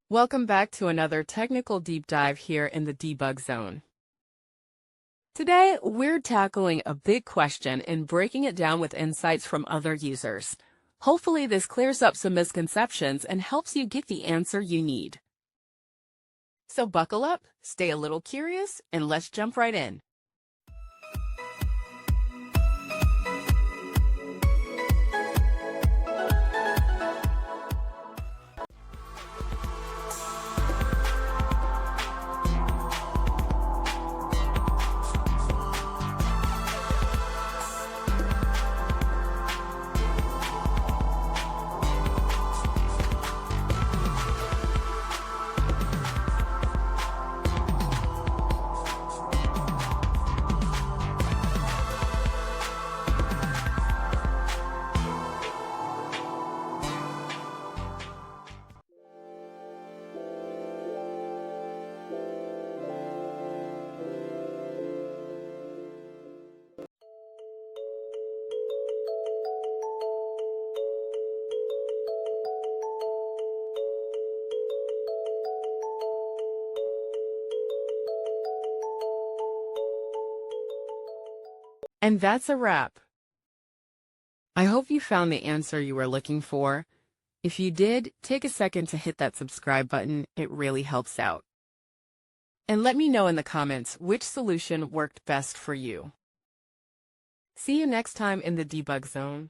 Welcome back to another technical deep dive here in the debug zone. Today, we're tackling a big question and breaking it down with insights from other users. Hopefully, this clears up some misconceptions and helps you get the answer you need. So buckle up, stay a little curious, and let's jump right in. And that's a wrap. I hope you found the answer you were looking for. If you did, take a second to hit that subscribe button. It really helps out. And let me know in the comments which solution worked best for you. See you next time in the debug zone.